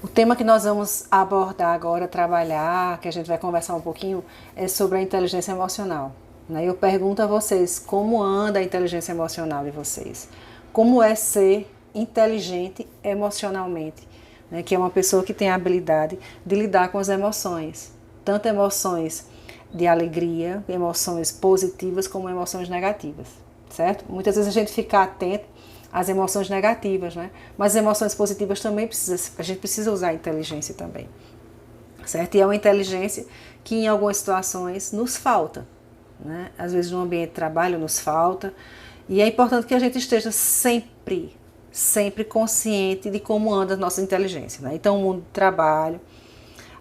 O tema que nós vamos abordar agora, trabalhar, que a gente vai conversar um pouquinho, é sobre a inteligência emocional. Eu pergunto a vocês, como anda a inteligência emocional de vocês? Como é ser inteligente emocionalmente? Que é uma pessoa que tem a habilidade de lidar com as emoções, tanto emoções de alegria, emoções positivas, como emoções negativas, certo? Muitas vezes a gente fica atento às emoções negativas, mas as emoções positivas também a gente precisa usar a inteligência também, certo? E é uma inteligência que em algumas situações nos falta, Às vezes no ambiente de trabalho nos falta, e é importante que a gente esteja sempre consciente de como anda a nossa inteligência, Então o mundo do trabalho,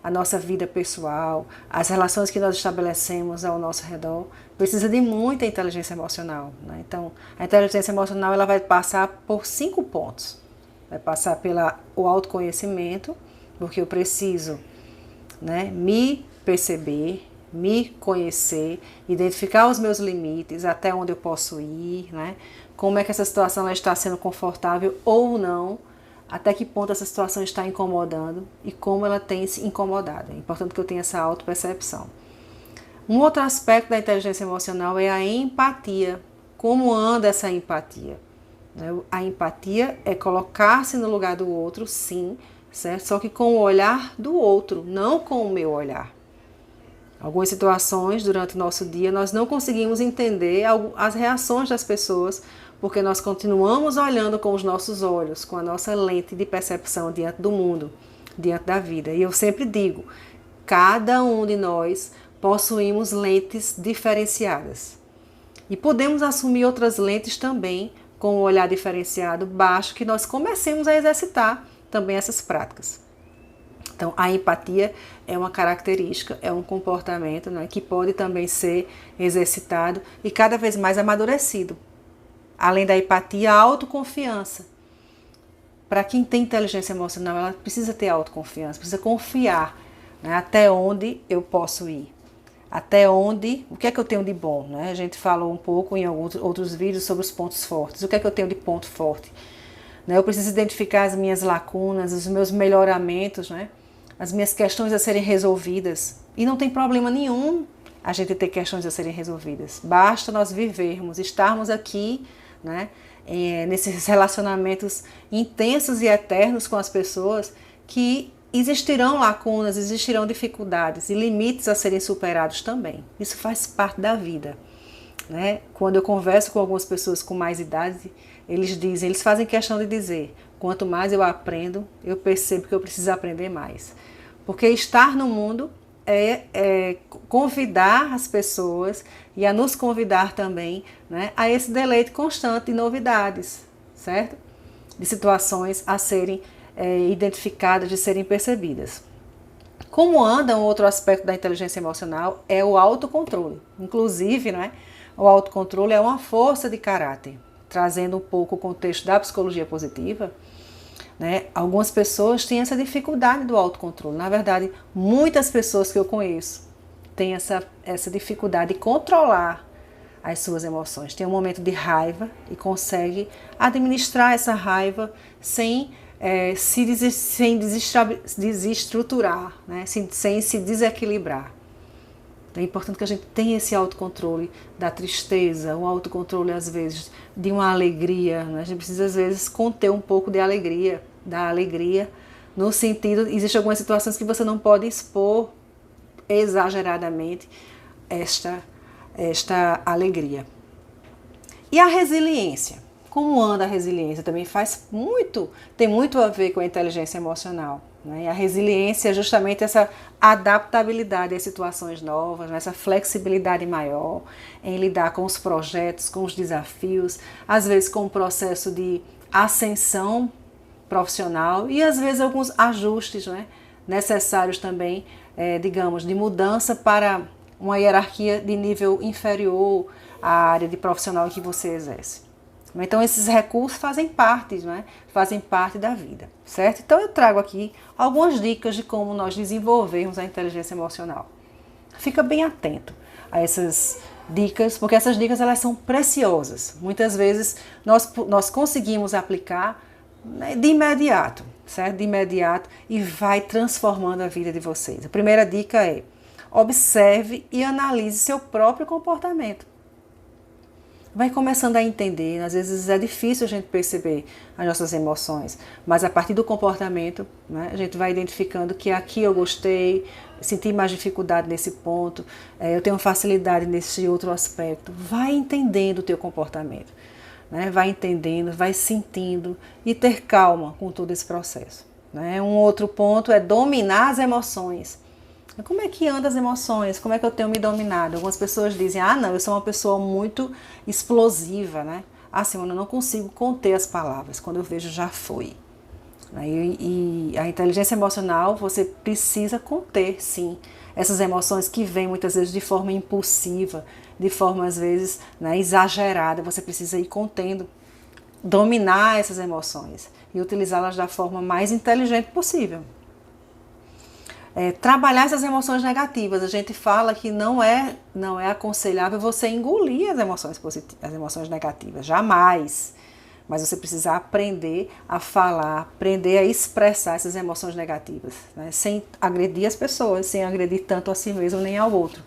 a nossa vida pessoal, as relações que nós estabelecemos ao nosso redor, precisa de muita inteligência emocional, Então, a inteligência emocional ela vai passar por 5 pontos. Vai passar pelo autoconhecimento, porque eu preciso, me perceber, me conhecer, identificar os meus limites, até onde eu posso ir, Como é que essa situação ela está sendo confortável ou não, até que ponto essa situação está incomodando e como ela tem se incomodado. É importante que eu tenha essa autopercepção. Um outro aspecto da inteligência emocional é a empatia. Como anda essa empatia? A empatia é colocar-se no lugar do outro, sim, certo? Só que com o olhar do outro, não com o meu olhar. Algumas situações durante o nosso dia nós não conseguimos entender as reações das pessoas porque nós continuamos olhando com os nossos olhos, com a nossa lente de percepção diante do mundo, diante da vida. E eu sempre digo, cada um de nós possuímos lentes diferenciadas. E podemos assumir outras lentes também com o olhar diferenciado, basta que nós comecemos a exercitar também essas práticas. Então, a empatia é uma característica, é um comportamento que pode também ser exercitado e cada vez mais amadurecido. Além da empatia, a autoconfiança. Para quem tem inteligência emocional, ela precisa ter autoconfiança, precisa confiar até onde eu posso ir. Até onde, o que é que eu tenho de bom? A gente falou um pouco em alguns outros vídeos sobre os pontos fortes. O que é que eu tenho de ponto forte? Eu preciso identificar as minhas lacunas, os meus melhoramentos, as minhas questões a serem resolvidas. E não tem problema nenhum a gente ter questões a serem resolvidas. Basta nós vivermos, estarmos aqui, nesses relacionamentos intensos e eternos com as pessoas, que existirão lacunas, existirão dificuldades e limites a serem superados também. Isso faz parte da vida. Quando eu converso com algumas pessoas com mais idade, eles fazem questão de dizer, quanto mais eu aprendo, eu percebo que eu preciso aprender mais. Porque estar no mundo é convidar as pessoas e a nos convidar também a esse deleite constante de novidades, certo? De situações a serem identificadas, de serem percebidas. Como anda um outro aspecto da inteligência emocional é o autocontrole. Inclusive, o autocontrole é uma força de caráter. Trazendo um pouco o contexto da psicologia positiva, algumas pessoas têm essa dificuldade do autocontrole. Na verdade, muitas pessoas que eu conheço têm essa dificuldade de controlar as suas emoções. Tem um momento de raiva e consegue administrar essa raiva sem desestruturar, sem se desequilibrar. É importante que a gente tenha esse autocontrole da tristeza, o autocontrole, às vezes, de uma alegria. A gente precisa, às vezes, conter um pouco da alegria, no sentido, existem algumas situações que você não pode expor exageradamente esta alegria. E a resiliência? Como anda a resiliência? Também tem muito a ver com a inteligência emocional. E a resiliência é justamente essa adaptabilidade às situações novas, essa flexibilidade maior em lidar com os projetos, com os desafios, às vezes com o processo de ascensão profissional e às vezes alguns ajustes necessários também, digamos, de mudança para uma hierarquia de nível inferior à área de profissional que você exerce. Então, esses recursos fazem parte da vida, certo? Então, eu trago aqui algumas dicas de como nós desenvolvermos a inteligência emocional. Fica bem atento a essas dicas, porque essas dicas elas são preciosas. Muitas vezes, nós conseguimos aplicar de imediato. certo? De imediato, e vai transformando a vida de vocês. A primeira dica é: observe e analise seu próprio comportamento. Vai começando a entender, às vezes é difícil a gente perceber as nossas emoções, mas a partir do comportamento, né, a gente vai identificando que aqui eu gostei, senti mais dificuldade nesse ponto, eu tenho facilidade nesse outro aspecto. Vai entendendo o teu comportamento, né, vai entendendo, vai sentindo e ter calma com todo esse processo. Né. Um outro ponto é dominar as emoções. Como é que andam as emoções? Como é que eu tenho me dominado? Algumas pessoas dizem: ah, não, eu sou uma pessoa muito explosiva, né? Ah, Simona, eu não consigo conter as palavras. Quando eu vejo, já foi. E a inteligência emocional, você precisa conter, sim, essas emoções que vêm muitas vezes de forma impulsiva, de forma, às vezes, né, exagerada. Você precisa ir contendo, dominar essas emoções e utilizá-las da forma mais inteligente possível. Trabalhar essas emoções negativas. A gente fala que não é aconselhável você engolir as emoções positivas, as emoções negativas, jamais. Mas você precisa aprender a falar, aprender a expressar essas emoções negativas, né? Sem agredir as pessoas, sem agredir tanto a si mesmo nem ao outro.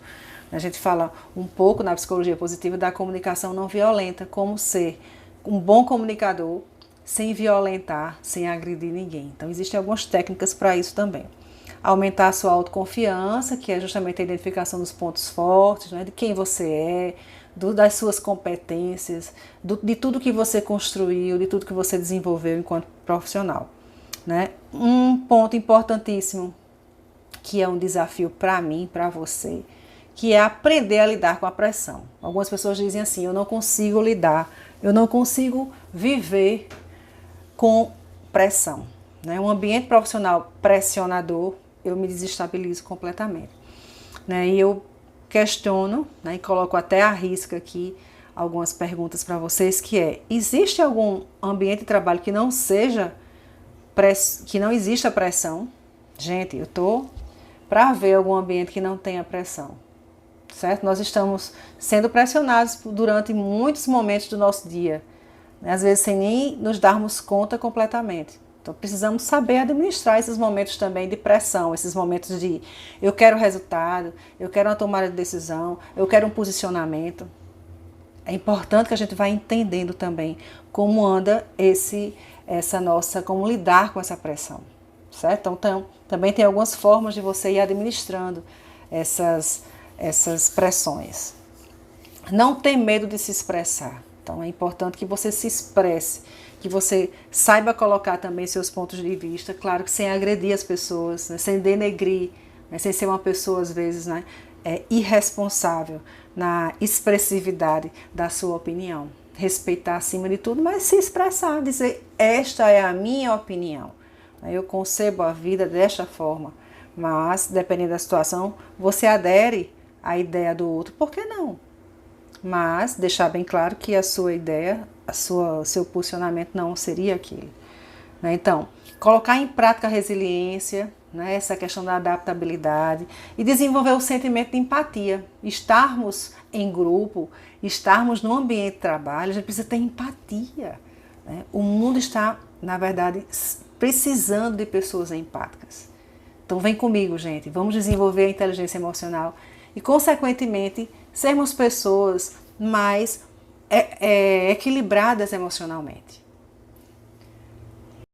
A gente fala um pouco na psicologia positiva da comunicação não violenta, como ser um bom comunicador sem violentar, sem agredir ninguém. Então existem algumas técnicas para isso também. Aumentar a sua autoconfiança, que é justamente a identificação dos pontos fortes, né, de quem você é, das suas competências, de tudo que você construiu, de tudo que você desenvolveu enquanto profissional. Né? Um ponto importantíssimo, que é um desafio para mim, para você, que é aprender a lidar com a pressão. Algumas pessoas dizem assim: eu não consigo lidar, eu não consigo viver com pressão. Né? Um ambiente profissional pressionador, eu me desestabilizo completamente. Né? E eu questiono, né, e coloco até à risca aqui algumas perguntas para vocês, que é: existe algum ambiente de trabalho que não exista pressão? Gente, eu estou para ver algum ambiente que não tenha pressão, certo? Nós estamos sendo pressionados durante muitos momentos do nosso dia, né? Às vezes sem nem nos darmos conta completamente. Então precisamos saber administrar esses momentos também de pressão, esses momentos de eu quero resultado, eu quero uma tomada de decisão, eu quero um posicionamento. É importante que a gente vá entendendo também como anda como lidar com essa pressão, certo? Então também tem algumas formas de você ir administrando essas pressões. Não ter medo de se expressar. Então é importante que você se expresse, que você saiba colocar também seus pontos de vista, claro que sem agredir as pessoas, né, sem denegrir, né, sem ser uma pessoa às vezes, né, irresponsável na expressividade da sua opinião. Respeitar acima de tudo, mas se expressar, dizer: esta é a minha opinião, eu concebo a vida desta forma, mas dependendo da situação, você adere à ideia do outro, por que não? Mas deixar bem claro que a sua ideia, seu posicionamento não seria aquele. Né? Então, colocar em prática a resiliência, né? Essa questão da adaptabilidade e desenvolver o sentimento de empatia. Estarmos em grupo, estarmos no ambiente de trabalho, a gente precisa ter empatia. Né? O mundo está, na verdade, precisando de pessoas empáticas. Então vem comigo, gente, vamos desenvolver a inteligência emocional e, consequentemente, sermos pessoas mais equilibradas emocionalmente.